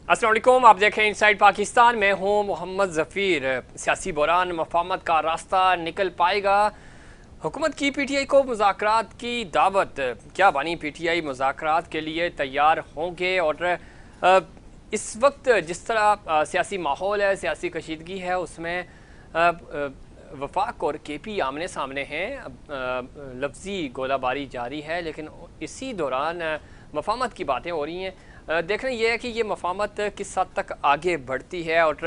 अस्सलाम वालेकुम, आप देखें इनसाइड पाकिस्तान में हूँ मोहम्मद ज़फ़ीर। सियासी बहरान मफाहमत का रास्ता निकल पाएगा? हुकूमत की पीटीआई को मुज़ाकरात की दावत। क्या बानी पीटीआई मुज़ाकरात के लिए तैयार होंगे? और इस वक्त जिस तरह सियासी माहौल है, सियासी कशीदगी है, उसमें वफाक और केपी आमने सामने हैं। लफ्ज़ी गोलाबारी जारी है, लेकिन इसी दौरान मफाहमत की बातें हो रही हैं। देखना यह है कि ये मफाहमत किस हद तक आगे बढ़ती है और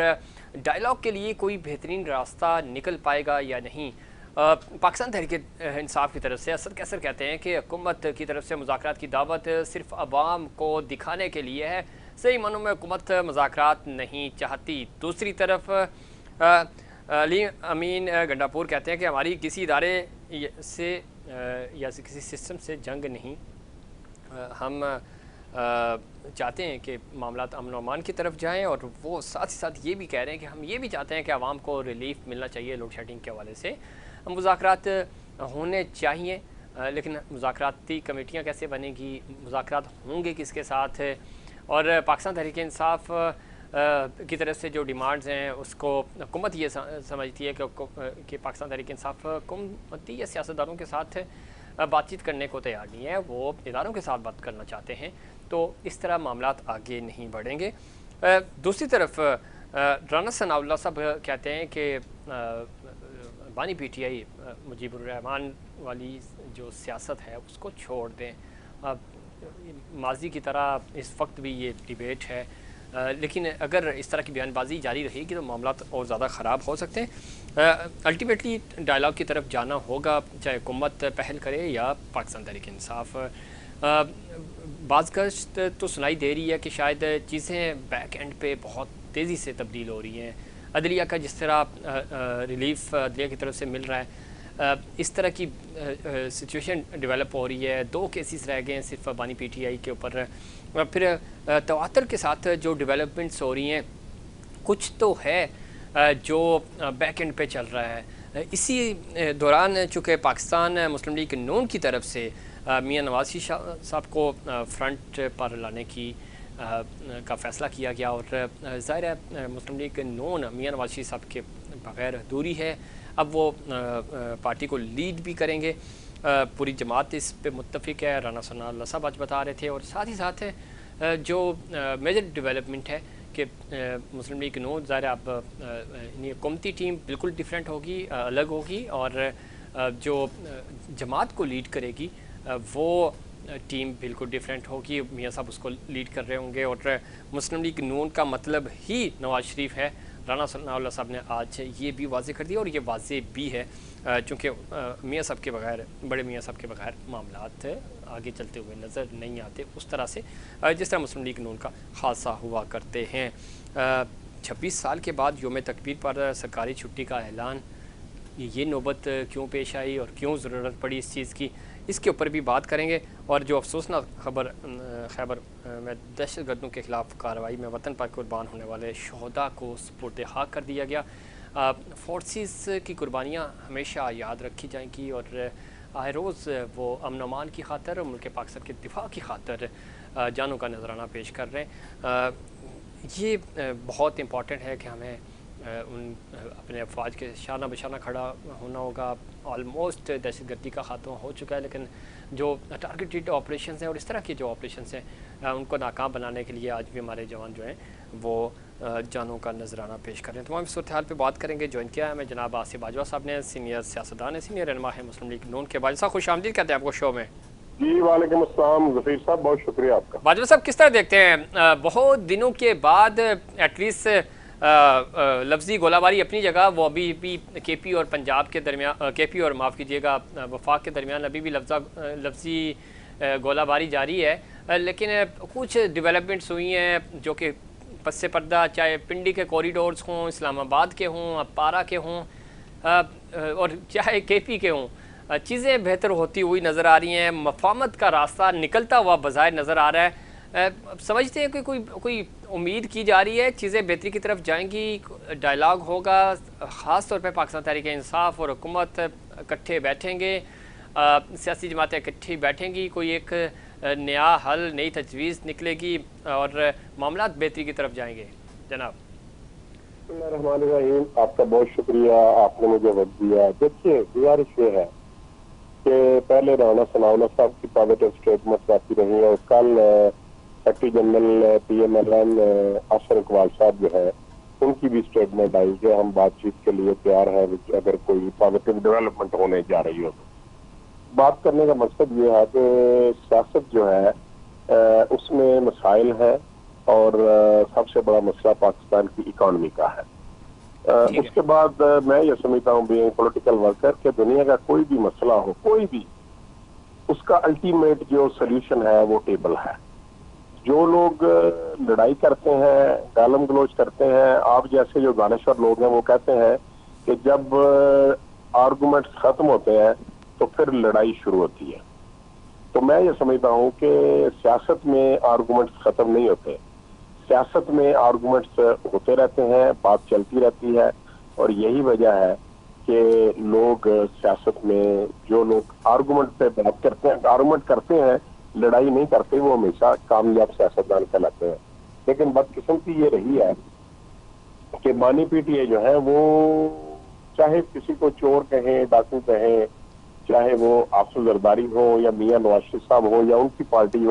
डायलॉग के लिए कोई बेहतरीन रास्ता निकल पाएगा या नहीं। पाकिस्तान तहरीक इंसाफ की तरफ से असद कैसर कहते हैं कि हुकूमत की तरफ से मुज़ाकरात की दावत सिर्फ अवाम को दिखाने के लिए है। सही मानों में हुकूमत मुज़ाकरात नहीं चाहती। दूसरी तरफ अली अमीन गंडापुर कहते हैं कि हमारी किसी इदारे से या किसी सिस्टम से जंग नहीं। हम चाहते हैं कि मामला अमन अमान की तरफ जाएं, और वो साथ ही साथ ये भी कह रहे हैं कि हम ये भी चाहते हैं कि आवाम को रिलीफ मिलना चाहिए लोड शेडिंग के हवाले से। मुज़ाकरात होने चाहिए, लेकिन मुज़ाकराती कमेटियाँ कैसे बनेगी, मुज़ाकरात होंगे किसके साथ, और पाकिस्तान तहरीक इंसाफ की तरफ से जो डिमांड्स हैं उसको हुकूमत ये समझती है कि पाकिस्तान तहरीक इंसाफ हुकूमती या सियासतदानों के साथ बातचीत करने को तैयार नहीं है, वो इदारों के साथ बात करना चाहते हैं। तो इस तरह मामलात आगे नहीं बढ़ेंगे। दूसरी तरफ राना सनाउल्लाह साहब कहते हैं कि बानी पीटीआई मुजीबुर रहमान वाली जो सियासत है उसको छोड़ दें। माजी की तरह इस वक्त भी ये डिबेट है, लेकिन अगर इस तरह की बयानबाजी जारी रहेगी तो मामला और ज़्यादा ख़राब हो सकते हैं। अल्टीमेटली डायलॉग की तरफ जाना होगा, चाहे हुकूमत पहल करे या पाकिस्तान तहरीक इंसाफ। बाज़गश्त तो सुनाई दे रही है कि शायद चीज़ें बैक एंड पे बहुत तेज़ी से तब्दील हो रही हैं। अदलिया का जिस तरह रिलीफ अदलिया की तरफ से मिल रहा है, इस तरह की सिचुएशन डेवलप हो रही है। 2 केसेस रह गए हैं सिर्फ बानी पीटीआई के ऊपर। फिर तवातर के साथ जो डेवलपमेंट्स हो रही हैं, कुछ तो है जो बैक एंड पे चल रहा है। इसी दौरान चूँकि पाकिस्तान मुस्लिम लीग नून की तरफ से मियां नवाज शरीफ साहब को फ्रंट पर लाने की का फ़ैसला किया गया, और ज़ाहिर है मुस्लिम लीग नून मियां नवाज शरीफ साहब के बग़ैर अधूरी है। अब वो पार्टी को लीड भी करेंगे। पूरी जमात इस पे मुत्तफ़िक है, राना सनाउल्लाह साहब आज बता रहे थे। और साथ ही साथ जो मेजर डेवलपमेंट है कि मुस्लिम लीग नून ज़ाहिर अब हुकूमती टीम बिल्कुल डिफरेंट होगी, अलग होगी, और जो जमात को लीड करेगी वो टीम बिल्कुल डिफरेंट होगी। मियाँ साहब उसको लीड कर रहे होंगे, और मुस्लिम लीग नून का मतलब ही नवाज शरीफ है। राना सनाउल्लाह साहब ने आज ये भी वाज़े कर दिया, और ये वाज़े भी है चूँकि मियाँ साहब के बगैर, बड़े मियाँ साहब के बगैर मामलात आगे चलते हुए नज़र नहीं आते उस तरह से जिस तरह मुस्लिम लीग नून का हादसा हुआ करते हैं। 26 साल के बाद योम तकबीर पर सरकारी छुट्टी का ऐलान, ये नौबत क्यों पेश आई और क्यों ज़रूरत पड़ी इस चीज़ की, इसके ऊपर भी बात करेंगे। और जो अफसोसनाक खैबर में दहशतगर्दों के ख़िलाफ़ कार्रवाई में वतन पर कुर्बान होने वाले शहदा को सुपुर्द खाक कर दिया गया। फोर्सेस की कुर्बानियाँ हमेशा याद रखी जाएंगी, और आए रोज़ वो अमन अमान की खातर और मुल्क पाकिस्तान के दिफा की खातर जानों का नजराना पेश कर रहे हैं। ये बहुत इम्पॉर्टेंट है कि हमें अपने अफवाज के शाना बशाना खड़ा होना होगा। ऑलमोस्ट दहशतगर्दी का खात्मा हो चुका है, लेकिन जो टारगेटेड ऑपरेशन हैं और इस तरह के जो ऑपरेशन हैं उनको नाकाम बनाने के लिए आज भी हमारे जवान जो हैं वो जानों का नजराना पेश कर रहे हैं। तमाम सूरत हाल पर बात करेंगे। ज्वाइन किया है हमें जनाब आसिफ बाजवा साहब ने, सीनियर सियासतदान है, सीनियर रहनुमा है मुस्लिम लीग नून के। बाजवा साहब खुश आमदीद कहते हैं आपको शो में। जी वालेकुम अस्सलाम ज़फ़ीर साहब, बहुत शुक्रिया आपका। बाजवा साहब किस तरह देखते हैं बहुत दिनों के बाद एटलीस्ट लफ्ज़ी गोलाबारी अपनी जगह, वो अभी भी केपी और पंजाब के दरमियान, केपी और माफ़ कीजिएगा वफाक के दरमियान अभी भी लफ्ज़ी गोलाबारी जारी है, लेकिन कुछ डेवलपमेंट्स हुई हैं जो कि पस्से पर्दा, चाहे पिंडी के कॉरिडोर्स हों, इस्लामाबाद के हों, अपारा के हों, और चाहे केपी के हों, चीज़ें बेहतर होती हुई नज़र आ रही हैं। मफाहमत का रास्ता निकलता हुआ बज़ाहिर नज़र आ रहा है। समझते हैं कि कोई उम्मीद की जा रही है चीज़ें बेहतरी की तरफ जाएंगी, डायलॉग होगा, ख़ास तौर पे पाकिस्तान तहरीक इंसाफ और हुकूमत इकट्ठे बैठेंगे, सियासी जमातें इकट्ठी बैठेंगी, कोई एक नया हल, नई तजवीज़ निकलेगी और मामला बेहतरी की तरफ जाएंगे? जनाब बिस्मिल्लाहिर्रहमानिर्रहीम, आपका बहुत शुक्रिया, आपने मुझे वक्त दिया। देखिए, गुजारिश ये है कि पहले राना सनाउल्लाह साहब की पॉजिटिव स्टेटमेंट आती रही और कल secretary general PMLN Asif Iqbal साहब जो है उनकी भी स्टेटमेंट आई कि हम बातचीत के लिए तैयार है अगर कोई पॉजिटिव डेवलपमेंट होने जा रही हो। बात करने का मकसद ये है कि सियासत जो है उसमें मसाइल है और सबसे बड़ा मसला पाकिस्तान की इकॉनमी का है। उसके बाद मैं ये समझता हूँ बीइंग पॉलिटिकल वर्कर कि दुनिया का कोई भी मसला हो, कोई भी, उसका अल्टीमेट जो सोल्यूशन है वो टेबल है। जो लोग लड़ाई करते हैं, गालम गलोच करते हैं, आप जैसे जो दानिश्वर लोग हैं वो कहते हैं कि जब आर्गुमेंट्स खत्म होते हैं तो फिर लड़ाई शुरू होती है। तो मैं ये समझता हूँ कि सियासत में आर्गुमेंट्स खत्म नहीं होते, सियासत में आर्गुमेंट्स होते रहते हैं, बात चलती रहती है। और यही वजह है कि लोग सियासत में, जो लोग आर्गुमेंट पे बात करते हैं, आर्गुमेंट करते हैं, लड़ाई नहीं करते, वो हमेशा कामयाब सियासतदान कहलाते हैं। लेकिन बदकिस्मती ये रही है कि बानी पीटीए जो है वो चाहे किसी को चोर कहें, डाकू कहें, चाहे वो आफसू जरदारी हो या मियां नवाज शरीफ साहब हो या उनकी पार्टी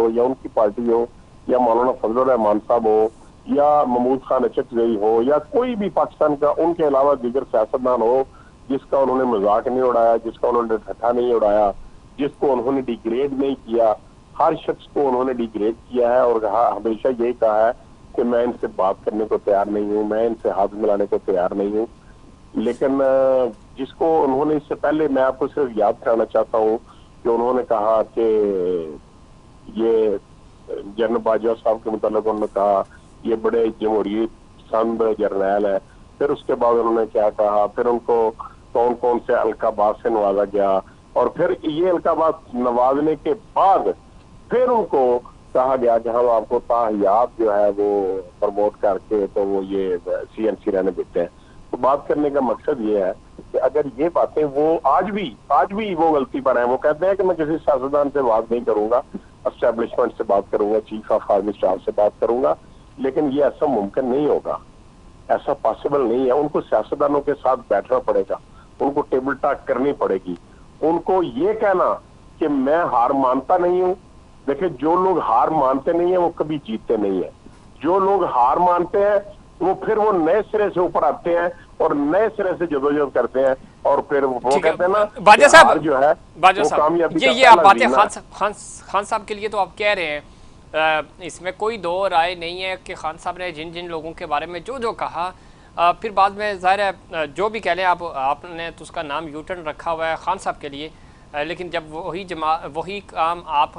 हो या मौलाना फजलुर रहमान साहब हो या महमूद खान अचकजई हो या कोई भी पाकिस्तान का उनके अलावा दीगर सियासतदान हो जिसका उन्होंने मजाक नहीं उड़ाया, जिसका उन्होंने ठट्ठा नहीं उड़ाया, जिसको उन्होंने डिग्रेड नहीं किया, हर शख्स को उन्होंने डिग्रेड किया है और हमेशा यही कहा है कि मैं इनसे बात करने को तैयार नहीं हूँ, मैं इनसे हाथ मिलाने को तैयार नहीं हूँ। लेकिन जिसको उन्होंने, इससे पहले मैं आपको सिर्फ याद कराना चाहता हूँ कि उन्होंने कहा कि ये जनरल बाजवा साहब के मुताबिक उन्होंने कहा ये बड़े जमहूरियत पसंद जर्नैल है। फिर उसके बाद उन्होंने क्या कहा, फिर उनको कौन कौन से अलकाबात से नवाजा गया और फिर ये अलकाबात नवाजने के बाद फिर उनको कहा गया कि हम आपको ताहियात जो है वो प्रमोट करके तो वो ये CNC रहने देते हैं। तो बात करने का मकसद ये है कि अगर ये बातें वो आज भी वो गलती पर है, वो कहते हैं कि मैं किसी सियासतदान से बात नहीं करूंगा, एस्टेब्लिशमेंट से बात करूंगा, चीफ ऑफ आर्मी स्टाफ से बात करूंगा, लेकिन ये ऐसा मुमकिन नहीं होगा, ऐसा पॉसिबल नहीं है। उनको सियासतदानों के साथ बैठना पड़ेगा, उनको टेबल टॉक करनी पड़ेगी, उनको ये कहना कि मैं हार मानता नहीं हूं। देखिए, जो लोग हार मानते नहीं है वो कभी जीतते नहीं है। जो लोग हार मानते हैं वो फिर वो नए सिरे से ऊपर आते हैं और नए सिरे से जदोजहद करते हैं और फिर वो कहते हैं ना बाजा साहब, जो है वो कामयाबी ये आप बातें खान साहब के लिए तो आप कह रहे हैं, इसमें कोई दो राय नहीं है कि खान साहब ने जिन जिन लोगों के बारे में जो जो कहा, फिर बाद में ज़ाहिर है जो भी कह लें आपने तो उसका नाम यूटर्न रखा हुआ है खान साहब के लिए, लेकिन जब वही काम आप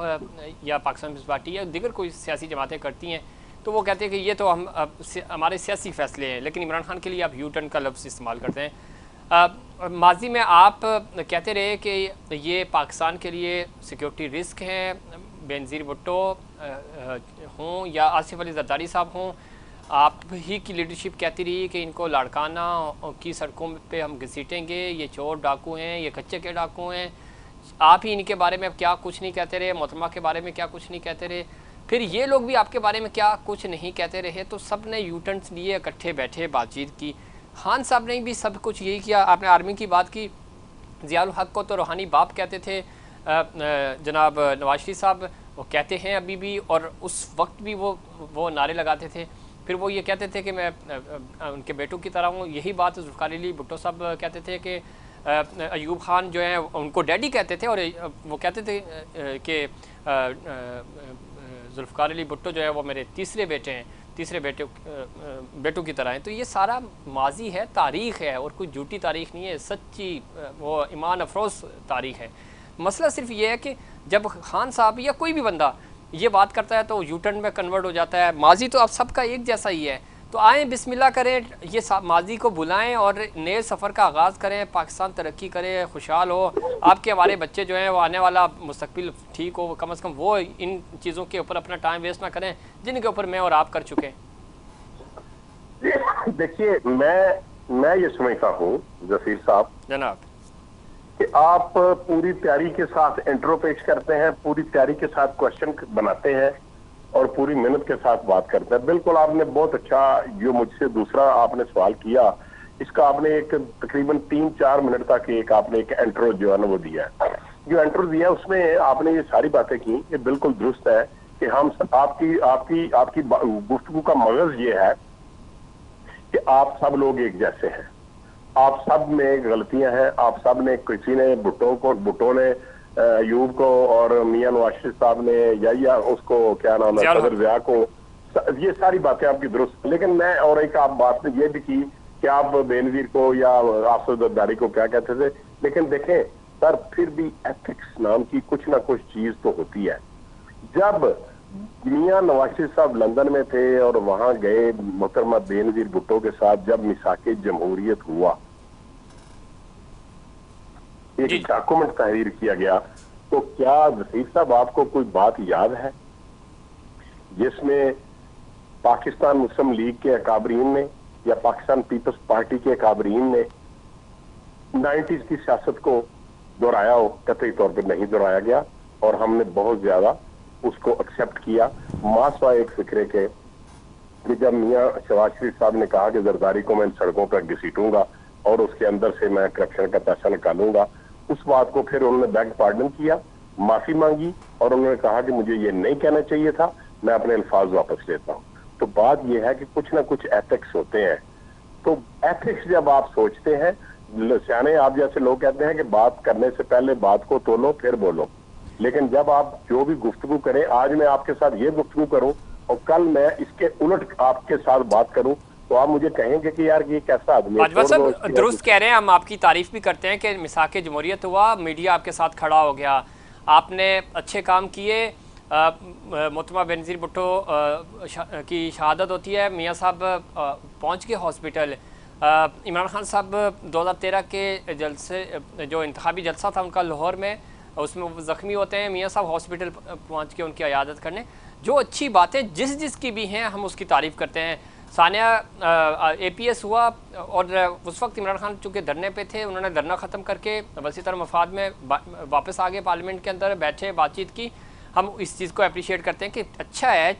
या पाकिस्तान पीपल्स पार्टी या दीगर कोई सियासी जमातें करती हैं तो वो कहते हैं कि ये तो हमारे सियासी फैसले हैं, लेकिन इमरान खान के लिए आप यूटर्न का लफ्ज़ इस्तेमाल करते हैं। माजी में आप कहते रहे कि ये पाकिस्तान के लिए सिक्योरिटी रिस्क हैं, बेनज़ीर भुट्टो हों या आसिफ अली जरदारी साहब हों, आप ही की लीडरशिप कहती रही कि इनको लाड़काना की सड़कों पे हम घसीटेंगे, ये चोर डाकू हैं, ये कच्चे के डाकू हैं। आप ही इनके बारे में क्या कुछ नहीं कहते रहे, मोहतरमा के बारे में क्या कुछ नहीं कहते रहे, फिर ये लोग भी आपके बारे में क्या कुछ नहीं कहते रहे, तो सब ने यूटर्न्स लिए, इकट्ठे बैठे बातचीत की। खान साहब ने भी सब कुछ यही किया। आपने आर्मी की बात की, ज़ियाउल हक को तो रूहानी बाप कहते थे, जनाब नवाज शरीफ साहब वो कहते हैं अभी भी, और उस वक्त भी वो नारे लगाते थे। फिर वो ये कहते थे कि मैं उनके बेटों की तरह हूँ। यही बात जुल्फ़िकार अली भुट्टो साहब कहते थे कि अयूब खान जो है उनको डैडी कहते थे, और वो कहते थे कि जुल्फ़िकार अली भुट्टो जो है वो मेरे तीसरे बेटे हैं, तीसरे बेटों की तरह हैं। तो ये सारा माजी है, तारीख़ है, और कोई झूठी तारीख़ नहीं है, सच्ची वो ईमान अफरोज़ तारीख़ है। मसला सिर्फ ये है कि जब खान साहब या कोई भी बंदा ये बात करता है तो यूटर्न में कन्वर्ट हो जाता है। माजी तो आप सबका एक जैसा ही है, तो आएँ बिस्मिल्लाह करें, ये माजी को बुलाएं और नए सफ़र का आगाज़ करें, पाकिस्तान तरक्की करे, खुशहाल हो, आपके हमारे बच्चे जो हैं वो आने वाला मुस्तकबिल ठीक हो, कम से कम वो इन चीज़ों के ऊपर अपना टाइम वेस्ट ना करें जिनके ऊपर मैं और आप कर चुके हैं। देखिए, मैं ये समझता हूँ जफीर साहब जनाब कि आप पूरी तैयारी के साथ इंट्रो पेश करते हैं, पूरी तैयारी के साथ क्वेश्चन बनाते हैं और पूरी मेहनत के साथ बात करते हैं। बिल्कुल आपने बहुत अच्छा, जो मुझसे दूसरा आपने सवाल किया, इसका आपने एक तकरीबन 3-4 मिनट तक एक आपने एक इंट्रो जो है ना वो दिया है। जो इंट्रो दिया है उसमें आपने ये सारी बातें की, ये बिल्कुल दुरुस्त है कि हम आपकी आपकी आपकी गुफ्तगू का मगज ये है कि आप सब लोग एक जैसे हैं, आप सब में गलतियां हैं, आप सब ने, किसी ने भुट्टो ने अयूब को और मियां नवाज शरीफ साहब ने या उसको क्या नाम है सदर ज़िया को, ये सारी बातें आपकी दुरुस्त। लेकिन मैं, और एक आप बात ने ये भी की कि आप बेनजीर को या आफसर जरदारी को क्या कहते थे, लेकिन देखें सर फिर भी एथिक्स नाम की कुछ ना कुछ चीज तो होती है। जब मियां नवाज शरीफ साहब लंदन में थे और वहां गए मोहतरमा बेनजीर भुट्टो के साथ, जब मिसाके जमहूरियत हुआ, एक डॉक्यूमेंट तहरीर किया गया, तो क्या वसीफ साहब आपको कोई बात याद है जिसमें पाकिस्तान मुस्लिम लीग के अकाबरीन ने या पाकिस्तान पीपल्स पार्टी के अकाबरीन ने 90s की सियासत को दोहराया हो? कतई तौर पर नहीं दोहराया गया और हमने बहुत ज्यादा उसको एक्सेप्ट किया। मासवा एक फिक्रे के कि जब मियां शहबाज शरीफ साहब ने कहा कि जरदारी को मैं सड़कों पर घसीटूंगा और उसके अंदर से मैं करप्शन का पैसा निकालूंगा, उस बात को फिर उन्होंने बैक पार्डन किया, माफी मांगी और उन्होंने कहा कि मुझे ये नहीं कहना चाहिए था, मैं अपने अल्फाज वापस लेता हूं। तो बात यह है कि कुछ ना कुछ एथिक्स होते हैं। तो एथिक्स जब आप सोचते हैं, सियाने आप जैसे लोग कहते हैं कि बात करने से पहले बात को तोलो फिर बोलो, लेकिन जब आप जो भी गुफ्तगू करें, आज मैं आपके साथ ये गुफ्तगू करूं और कल मैं इसके उलट आपके साथ बात करूं, तो आप मुझे कहेंगे कि यार ये कैसा आदमी है। बाजवा साहब दुरुस्त कह रहे हैं, हम आपकी तारीफ भी करते हैं कि मिसाके जमहूरियत हुआ, मीडिया आपके साथ खड़ा हो गया, आपने अच्छे काम किए। मोहतरमा बेनज़ीर भुट्टो की शहादत होती है, मियाँ साहब पहुँच के हॉस्पिटल। इमरान खान साहब 2013 के जलसे, जो इंतखाबी जलसा था उनका लाहौर में, उसमें वो ज़ख्मी होते हैं, मियाँ साहब हॉस्पिटल पहुँच के उनकी इयादत करने। जो अच्छी बातें जिसकी भी हैं हम उसकी तारीफ़ करते हैं। सानिया APS हुआ और उस वक्त इमरान खान चूँकि धरने पे थे, उन्होंने धरना ख़त्म करके वसी तर मफाद में वापस आ गए, पार्लियामेंट के अंदर बैठे, बातचीत की। हम इस चीज़ को अप्रिशिएट करते हैं कि अच्छा है,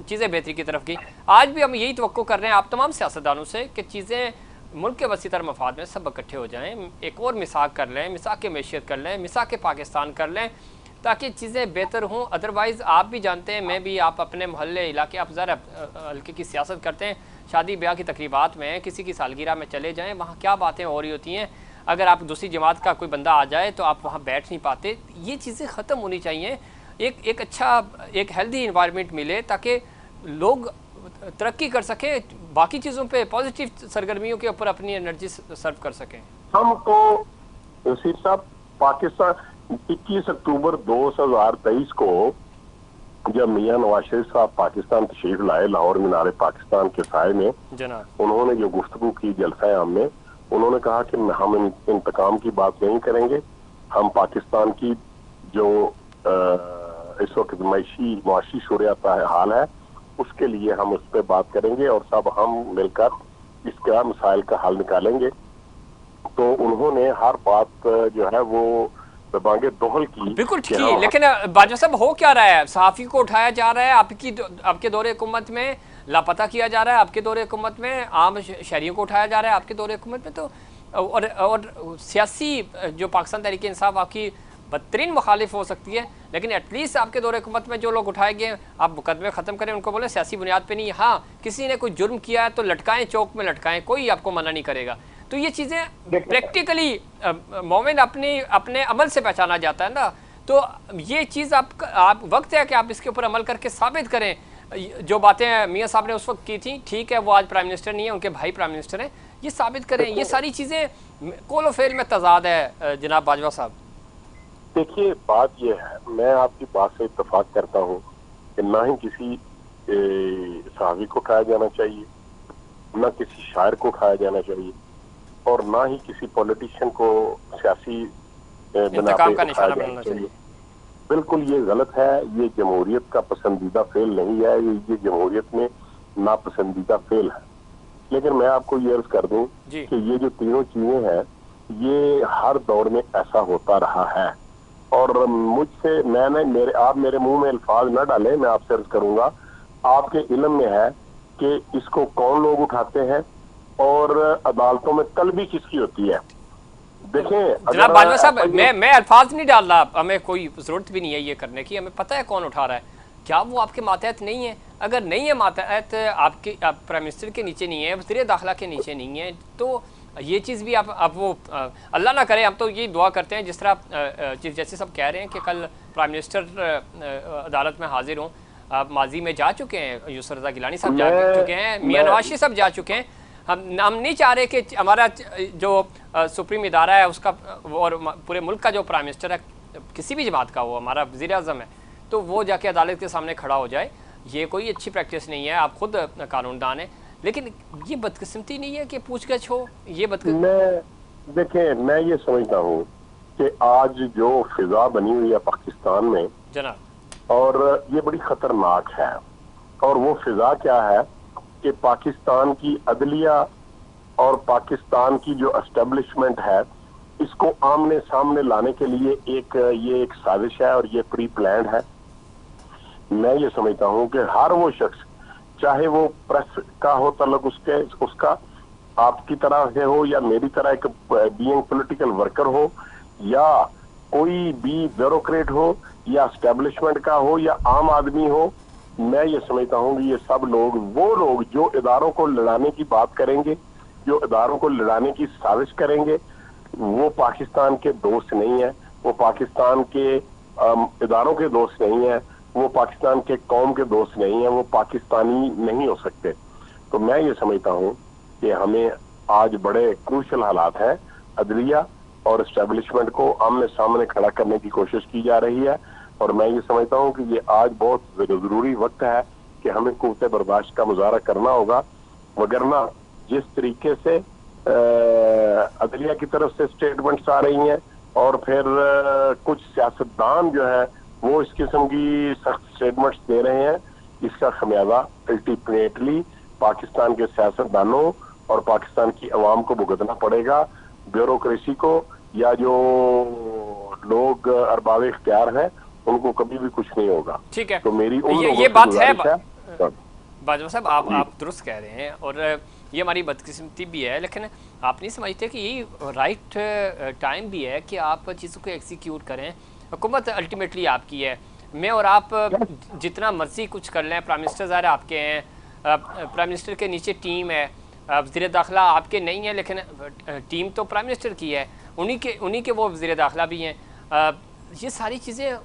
चीज़ें बेहतरी की तरफ की। आज भी हम यही तवक्को कर रहे हैं आप तमाम सियासतदानों से कि चीज़ें मुल्क के वसी तर मफाद में सब इकट्ठे हो जाएँ, एक और मिसाक कर लें, मिसाक मैशियत कर लें, मिसाक पाकिस्तान कर लें, ताकि चीज़ें बेहतर हों। अदरवाइज़ आप भी जानते हैं, मैं भी, आप अपने मोहल्ले इलाके, आप ज़रा हल्के की सियासत करते हैं, शादी ब्याह की तकरीबात में, किसी की सालगिरह में चले जाएं, वहाँ क्या बातें हो रही होती हैं। अगर आप दूसरी जमात का कोई बंदा आ जाए तो आप वहाँ बैठ नहीं पाते। ये चीज़ें ख़त्म होनी चाहिए। एक अच्छा, एक हेल्दी इन्वायरमेंट मिले ताकि लोग तरक्की कर सके, बाकी चीज़ों पे, पॉजिटिव सरगर्मियों के ऊपर अपनी एनर्जी सर्व कर सकें। हम तो वसीफ साहब, पाकिस्तान 21 अक्टूबर 2023 को जब मियां नवाज शरीफ साहब पाकिस्तान तशरीफ लाए, लाहौर मीनार पाकिस्तान के साए में, उन्होंने जो गुफ्तगू की जलसा आम में, उन्होंने कहा कि हम इंतकाम की बात नहीं करेंगे, हम पाकिस्तान की जो इस वक्त मुआशी सूरत हाल है उसके लिए हम उस पर बात करेंगे और सब हम मिलकर इसका मसाइल का हल निकालेंगे। तो उन्होंने हर बात जो है वो दबांगे दोहल की। बिल्कुल ठीक है, लेकिन बाजवा साहब हो क्या रहा है? सहाफ़ी को उठाया जा रहा है, आपके दौरे हुकूमत में लापता किया जा रहा है, आपके दौरे हुकूमत में आम शहरियों को उठाया जा रहा है, आपके दौरे हुकूमत में। तो और सियासी जो पाकिस्तान तहरीक इंसाफ आपकी बदतरीन मुखालिफ हो सकती है, लेकिन एटलीस्ट आपके दौरे हुकूमत में जो लोग उठाए गए, आप मुकदमे ख़त्म करें, उनको बोले सियासी बुनियाद पे नहीं। हाँ, किसी ने कोई जुर्म किया है तो लटकाएं, चौक में लटकाएं, कोई आपको मना नहीं करेगा। तो ये चीज़ें प्रैक्टिकली मोमेंट अपने अमल से पहचाना जाता है ना। तो ये चीज़ आप वक्त है कि आप इसके ऊपर अमल करके साबित करें। जो बातें मियाँ साहब ने उस वक्त की थी, ठीक है, वो आज प्राइम मिनिस्टर नहीं है, उनके भाई प्राइम मिनिस्टर हैं, ये साबित करें। ये सारी चीज़ें कोलो फेल में तजाद है जनाब बाजवा साहब। देखिए बात यह है, मैं आपकी बात से इत्तेफाक करता हूँ कि ना ही किसी सहावी को उठाया जाना चाहिए, ना किसी शायर को उठाया जाना चाहिए, और ना ही किसी पॉलिटिशियन को सियासी बिना पे उठाया जाना चाहिए। बिल्कुल ये गलत है, ये जमहूरियत का पसंदीदा फेल नहीं है, ये जमहूरियत में नापसंदीदा फेल है। लेकिन मैं आपको ये अर्ज कर दूं कि ये जो तीनों चीजें हैं, ये हर दौर में ऐसा होता रहा है। और मुझसे आप मेरे मुंह में अल्फाज न डालें, मैं आपसे अर्ज करूंगा, आपके इल्म में है कि इसको कौन लोग उठाते हैं और अदालतों में तलबी किसकी होती है। देखें, जनाब अगर बाजवा साहब, मैं अल्फाज नहीं डाल रहा, हमें कोई ज़रूरत भी नहीं है ये करने की, हमें पता है कौन उठा रहा है। क्या वो आपके मातहत नहीं है? अगर नहीं है मातहत, आपके प्राइम मिनिस्टर के नीचे नहीं है, वज़ीर दाखिला के नीचे नहीं है, तो ये चीज़ भी आप वो अल्लाह ना करे, हम तो ये दुआ करते हैं जिस तरह चीफ जस्टिस साहब कह रहे हैं कि कल प्राइम मिनिस्टर अदालत में हाजिर हों। आप माजी में जा चुके हैं, यूसुफ रज़ा गिलानी साहब जा चुके हैं, मियां नवाज शरीफ साहब जा चुके हैं। हम नहीं चाह रहे कि हमारा जो सुप्रीम इदारा है उसका और पूरे मुल्क का जो प्राइम मिनिस्टर है, किसी भी जमात का, वो हमारा वज़ीर आज़म है, तो वो जाके अदालत के सामने खड़ा हो जाए। ये कोई अच्छी प्रैक्टिस नहीं है, आप खुद कानूनदान हैं, लेकिन ये बदकिस्मती नहीं है कि पूछगछ हो? ये देखें, मैं ये समझता हूँ कि आज जो फिजा बनी हुई है पाकिस्तान में जनाब, और ये बड़ी खतरनाक है। और वो फिजा क्या है कि पाकिस्तान की अदलिया और पाकिस्तान की जो एस्टेब्लिशमेंट है, इसको आमने सामने लाने के लिए ये एक साजिश है और ये प्री प्लान है। मैं ये समझता हूं कि हर वो शख्स, चाहे वो प्रेस का हो तल्लुक उसका आपकी तरह से हो या मेरी तरह एक बीइंग पॉलिटिकल वर्कर हो, या कोई भी ब्यूरोक्रेट हो या एस्टेब्लिशमेंट का हो या आम आदमी हो, मैं ये समझता हूं कि ये सब लोग, वो लोग जो इदारों को लड़ाने की बात करेंगे, जो इदारों को लड़ाने की साजिश करेंगे, वो पाकिस्तान के दोस्त नहीं है, वो पाकिस्तान के इदारों के दोस्त नहीं है, वो पाकिस्तान के कौम के दोस्त नहीं है, वो पाकिस्तानी नहीं हो सकते। तो मैं ये समझता हूं कि हमें आज बड़े क्रूशल हालात हैं, अदलिया और एस्टेब्लिशमेंट को आमने सामने खड़ा करने की कोशिश की जा रही है। और मैं ये समझता हूं कि ये आज बहुत जरूरी वक्त है कि हमें कुव्वत बर्दाश्त का मुजाहरा करना होगा, वगरना जिस तरीके से अदलिया की तरफ से स्टेटमेंट्स आ रही हैं और फिर कुछ सियासतदान जो है वो इस किस्म की सख्त स्टेटमेंट्स दे रहे हैं, इसका खमियाजा अल्टीमेटली पाकिस्तान के सियासतदानों और पाकिस्तान की अवाम को भुगतना पड़ेगा। ब्यूरोक्रेसी को या जो लोग अरबाब इख्तियार हैं उनको कभी भी कुछ नहीं होगा। ठीक है, तो मेरी ये बात है बाजवा साहब, आप दुरुस्त कह रहे हैं और ये हमारी बदकिस्मती भी है, लेकिन आप नहीं समझते कि यही राइट टाइम भी है कि आप चीज़ों को एग्जीक्यूट करें। हुकूमत अल्टीमेटली आपकी है, मैं और आप जितना मर्जी कुछ कर लें, प्राइम मिनिस्टर ज़ाहिर आपके हैं, प्राइम मिनिस्टर के नीचे टीम है, वज़ीर दाखिला आपके नहीं है, लेकिन टीम तो प्राइम मिनिस्टर की है, उन्हीं के वो वज़ीर दाखिला भी हैं। ये सारी चीज़ें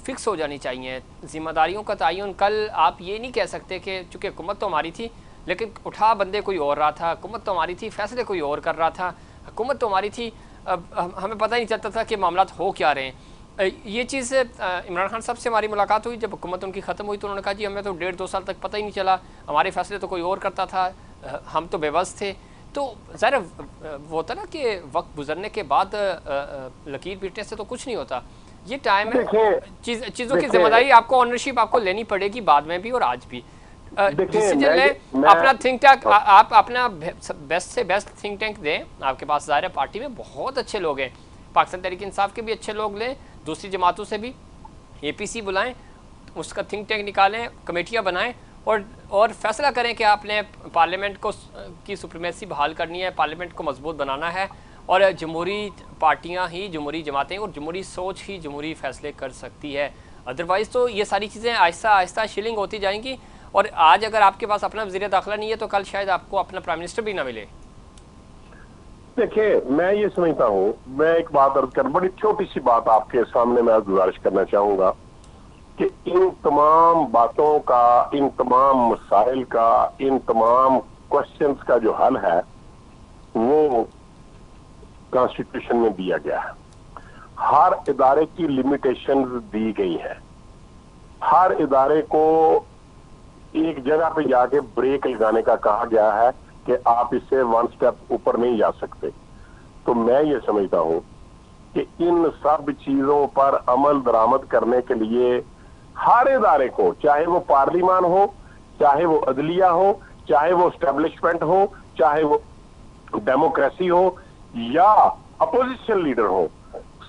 फ़िक्स हो जानी चाहिए, ज़िम्मेदारियों का तयन। कल आप ये नहीं कह सकते कि चूँकि हुकूमत तो हमारी थी लेकिन उठा बंदे कोई और रहा था, हुकूमत तो हमारी थी, फैसले कोई और कर रहा था, हुकूमत तो हमारी थी, हमें पता ही नहीं चलता था कि मामला हो क्या रहे हैं। ये चीज़ इमरान खान साहब से हमारी मुलाकात हुई, जब हुकूमत उनकी ख़त्म हुई तो उन्होंने कहा जी हमें तो 1.5-2 साल तक पता ही नहीं चला, हमारे फैसले तो कोई और करता था, हम तो बेबस थे। तो ज़रा वो होता ना कि वक्त गुजरने के बाद लकीर पीटने से तो कुछ नहीं होता। ये टाइम है, चीज़ों की जिम्मेदारी आपको, ऑनरशिप आपको लेनी पड़ेगी बाद में भी और आज भी। डिसीजन लें, अपना थिंक टैंक, आप अपना बेस्ट से बेस्ट थिंक टैंक दें। आपके पास ज़ाहिर पार्टी में बहुत अच्छे लोग हैं, पाकिस्तान तहरीक इंसाफ के भी अच्छे लोग लें, दूसरी जमातों से भी APC बुलाएं, उसका थिंक टैंक निकालें, कमेटियां बनाएं और फैसला करें कि आपने पार्लियामेंट को की सुप्रीमेसी बहाल करनी है, पार्लियामेंट को मजबूत बनाना है, और जमहूरी पार्टियां ही, जमहूरी जमातें और जमहूरी सोच ही जमहूरी फैसले कर सकती है। अदरवाइज़ तो ये सारी चीज़ें आहिस्ता आहिस्ता शिलिंग होती जाएंगी, और आज अगर आपके पास अपना वज़ीर दाखिला नहीं है तो कल शायद आपको अपना प्राइम मिनिस्टर भी ना मिले। देखिए, मैं ये समझता हूँ, मैं एक बात अर्ज कर, बड़ी छोटी सी बात आपके सामने मैं गुजारिश करना चाहूंगा कि इन तमाम बातों का, इन तमाम मसाइल का, इन तमाम क्वेश्चंस का जो हल है वो कॉन्स्टिट्यूशन में दिया गया है। हर इदारे की लिमिटेशंस दी गई है, हर इदारे को एक जगह पे जाके ब्रेक लगाने का कहा गया है कि आप इससे 1 स्टेप ऊपर नहीं जा सकते। तो मैं ये समझता हूं कि इन सब चीजों पर अमल दरामद करने के लिए हर इदारे को, चाहे वो पार्लियामान हो, चाहे वो अदलिया हो, चाहे वो एस्टेब्लिशमेंट हो, चाहे वो डेमोक्रेसी हो, या अपोजिशन लीडर हो,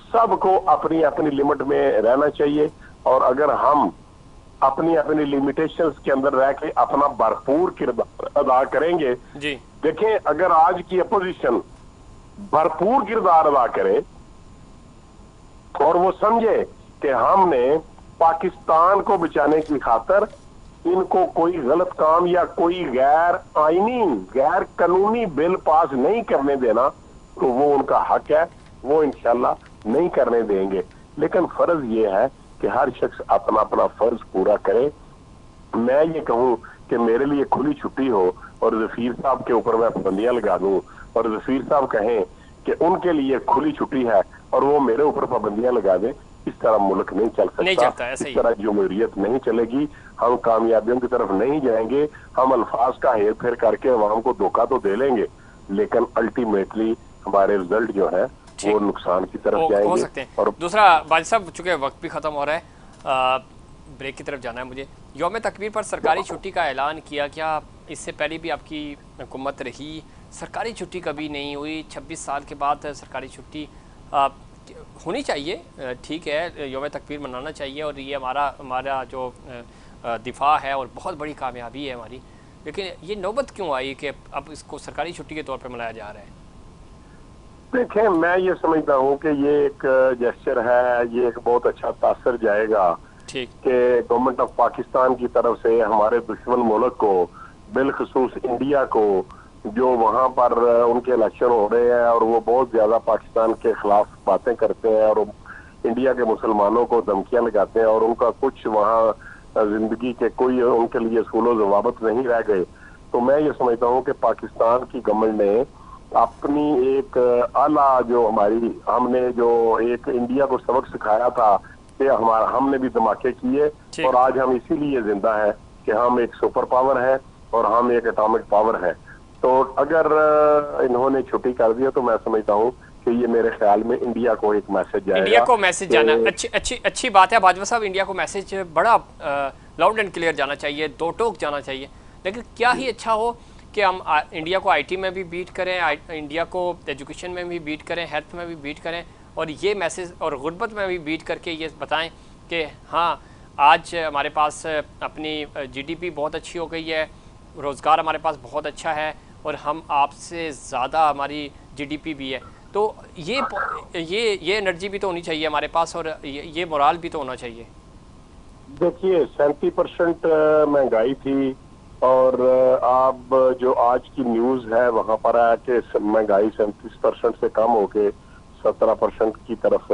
सबको अपनी अपनी लिमिट में रहना चाहिए। और अगर हम अपनी अपनी लिमिटेशंस के अंदर रह के अपना भरपूर किरदार अदा करेंगे, जी देखें अगर आज की अपोजिशन भरपूर किरदार अदा करे और वो समझे कि हमने पाकिस्तान को बचाने की खातिर इनको कोई गलत काम या कोई गैर आईनी गैर कानूनी बिल पास नहीं करने देना, तो वो उनका हक है, वो इंशाल्लाह नहीं करने देंगे। लेकिन फर्ज ये है कि हर शख्स अपना अपना फर्ज पूरा करे। मैं ये कहूं कि मेरे लिए खुली छुट्टी हो और जफीर साहब के ऊपर मैं पाबंदियां लगा दूं और जफीर साहब कहें कि उनके लिए खुली छुट्टी है और वो मेरे ऊपर पाबंदियां लगा दें, इस तरह मुल्क नहीं चल सकता, इस तरह जमहूरियत नहीं चलेगी, हम कामयाबियों की तरफ नहीं जाएंगे। हम अल्फाज का हेर फेर करके अवाम को धोखा तो दे लेंगे, लेकिन अल्टीमेटली हमारे रिजल्ट जो है वो नुकसान की तरफ जाएंगे। हो सकते हैं। और दूसरा वाजिद साहब, चूंकि वक्त भी खत्म हो रहा है, ब्रेक की तरफ जाना है मुझे। यौम तकबीर पर सरकारी छुट्टी का ऐलान किया, क्या इससे पहले भी आपकी हुकूमत रही, सरकारी छुट्टी कभी नहीं हुई, 26 साल के बाद सरकारी छुट्टी होनी चाहिए, ठीक है, यौम तकबीर मनाना चाहिए और ये हमारा जो दिफा है और बहुत बड़ी कामयाबी है हमारी, लेकिन ये नौबत क्यों आई कि अब इसको सरकारी छुट्टी के तौर पर मनाया जा रहा है? देखें, मैं ये समझता हूँ कि ये एक जेस्चर है, ये एक बहुत अच्छा तासर जाएगा कि गवर्नमेंट ऑफ पाकिस्तान की तरफ से हमारे दुश्मन मुल्क को, बिलखसूस इंडिया को, जो वहां पर उनके इलेक्शन हो रहे हैं और वो बहुत ज्यादा पाकिस्तान के खिलाफ बातें करते हैं और इंडिया के मुसलमानों को धमकियां लगाते हैं और उनका कुछ वहाँ जिंदगी के कोई उनके लिए असूल व ज़वाबित नहीं रह गए, तो मैं ये समझता हूँ कि पाकिस्तान की गवर्नमेंट ने अपनी एक आला जो हमने जो एक इंडिया को सबक सिखाया था कि हमने भी धमाके किए और आज हम इसीलिए जिंदा है कि हम एक सुपर पावर है और हम एक एटॉमिक पावर है। तो अगर इन्होंने छुट्टी कर दिया तो मैं समझता हूँ कि ये मेरे ख्याल में इंडिया को एक मैसेज जाएगा, इंडिया को मैसेज जाना अच्छी बात है बाजवा साहब। इंडिया को मैसेज बड़ा लाउड एंड क्लियर जाना चाहिए, दो टोक जाना चाहिए, लेकिन क्या ही अच्छा हो कि हम इंडिया को आईटी में भी बीट करें, इंडिया को एजुकेशन में भी बीट करें, हेल्थ में भी बीट करें और ये मैसेज और गुर्बत में भी बीट करके ये बताएं कि हाँ, आज हमारे पास अपनी जीडीपी बहुत अच्छी हो गई है, रोज़गार हमारे पास बहुत अच्छा है और हम आपसे ज़्यादा हमारी जीडीपी भी है। तो ये एनर्जी भी तो होनी चाहिए हमारे पास और ये मोराल भी तो होना चाहिए। देखिए, 37% महंगाई थी और अब जो आज की न्यूज़ है वहाँ पर है कि महंगाई 37% से कम होके 17% की तरफ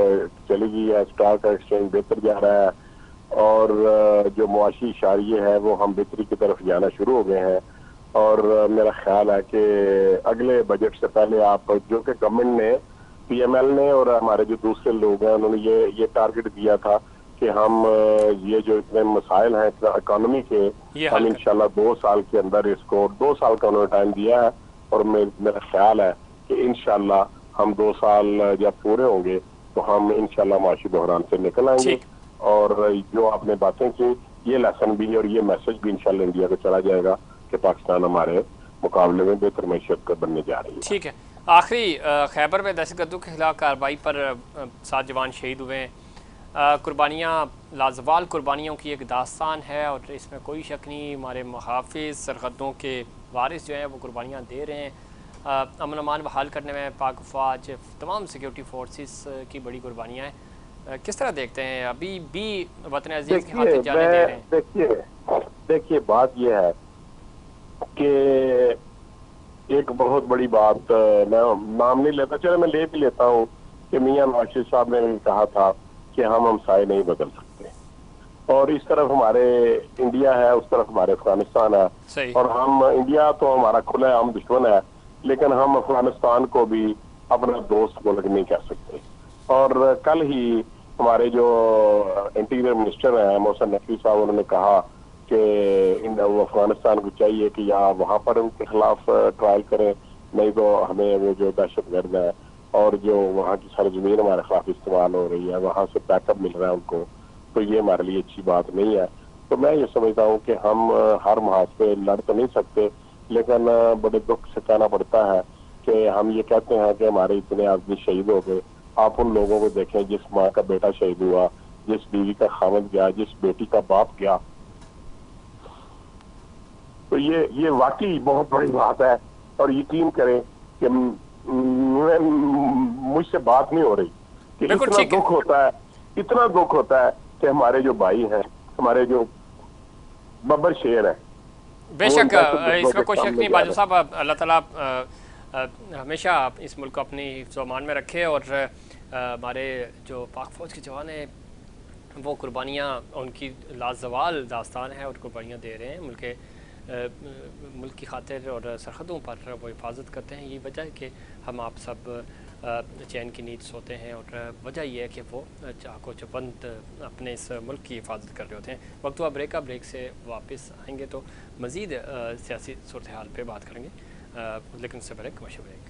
चली गई है। स्टॉक एक्सचेंज बेहतर जा रहा है और जो मुआशी इशारे है वो हम बेहतरी की तरफ जाना शुरू हो गए हैं और मेरा ख्याल है कि अगले बजट से पहले आप जो कि गवर्नमेंट ने, पीएमएल ने और हमारे जो दूसरे लोग हैं उन्होंने ये टारगेट दिया था कि हम ये जो इतने मसाइल हैं इतना इकोनॉमी के, हम इंशाल्लाह 2 साल के अंदर इसको 2 साल का उन्होंने टाइम दिया है और मेरा ख्याल है कि इंशाल्लाह हम 2 साल जब पूरे होंगे तो हम इंशाल्लाह माशी बहरान से निकल आएंगे और जो आपने बातें की ये लेसन भी और ये मैसेज भी इंशाल्लाह इंडिया को चला जाएगा कि पाकिस्तान हमारे मुकाबले में बेहतर मैशत का बनने जा रही है। ठीक है, आखिरी खैबर में दहशतगर्दों के खिलाफ कार्रवाई पर 7 जवान शहीद हुए हैं। कुर्बानियाँ लाजवाल कुर्बानियों की एक दास्तान है और इसमें कोई शक नहीं, हमारे मुहाफ़िज़ सरहदों के वारिस जो हैं वो कुर्बानियाँ दे रहे हैं। अमन अमान बहाल करने में पाक फ़ौज, तमाम सिक्योरिटी फोर्सेस की बड़ी कुर्बानियाँ हैं। किस तरह देखते हैं, अभी भी वतन अज़ीज़ के हाथ जाने दे रहे हैं? देखिए बात यह है कि एक बहुत बड़ी बात, मैं नाम नहीं लेता, चलो मैं ले भी लेता हूँ कि मियां नवाज शरीफ साहब ने भी कहा था कि हम हमसाए नहीं बदल सकते और इस तरफ हमारे इंडिया है, उस तरफ हमारे अफगानिस्तान है और हम इंडिया तो हमारा खुला है, हम दुश्मन है, लेकिन हम अफगानिस्तान को भी अपना दोस्त मुल्क नहीं कह सकते। और कल ही हमारे जो इंटीरियर मिनिस्टर हैं मोहसिन नकवी साहब, उन्होंने कहा कि अफगानिस्तान को चाहिए कि या वहाँ पर उनके खिलाफ ट्रायल करें, नहीं तो हमें वो जो दहशतगर्द है और जो वहाँ की सरजमीन हमारे खिलाफ इस्तेमाल हो रही है वहाँ से बैकअप मिल रहा है उनको, तो ये हमारे लिए अच्छी बात नहीं है। तो मैं ये समझता हूँ कि हम हर महाज पे लड़ तो नहीं सकते, लेकिन बड़े दुख से कहना पड़ता है कि कि हम ये कहते हैं कि हमारे इतने आदमी शहीद हो गए। आप उन लोगों को देखें जिस माँ का बेटा शहीद हुआ, जिस बीवी का खामद गया, जिस बेटी का बाप गया। तो ये वाकई बहुत बड़ी बात है। और यकीन करें कि मुझसे बात नहीं हो रही कि बिल्कुल इतना ठीक है। दुख होता है, इतना दुख होता है कि हमारे जो भाई हैं, हमारे जो बब्बर शेर है, वो इन बेशक दहशत गर्दों इसमें के कोई शक सामने नहीं जा बाजू रहे हैं। साहब, अल्लाह ताला हमेशा इस मुल्क को अपनी ज़ुबान में रखे। और हमारे जो पाक फ़ौज के जवान हैं वो कुर्बानियाँ, उनकी लाजवाल दास्तान है और कुर्बानियाँ दे रहे हैं मुल्क की खातिर और सरहदों पर वो हिफाजत करते हैं। यही वजह है कि हम आप सब चैन की नींद सोते हैं और वजह यह है कि वो चाको चौबंद अपने इस मुल्क की हिफाजत कर रहे होते हैं। वक्त हुआ ब्रेक का, ब्रेक से वापस आएंगे तो मज़ीद सियासी सूरत हाल पर बात करेंगे, लेकिन उससे ब्रेक मशहूर ब्रेक।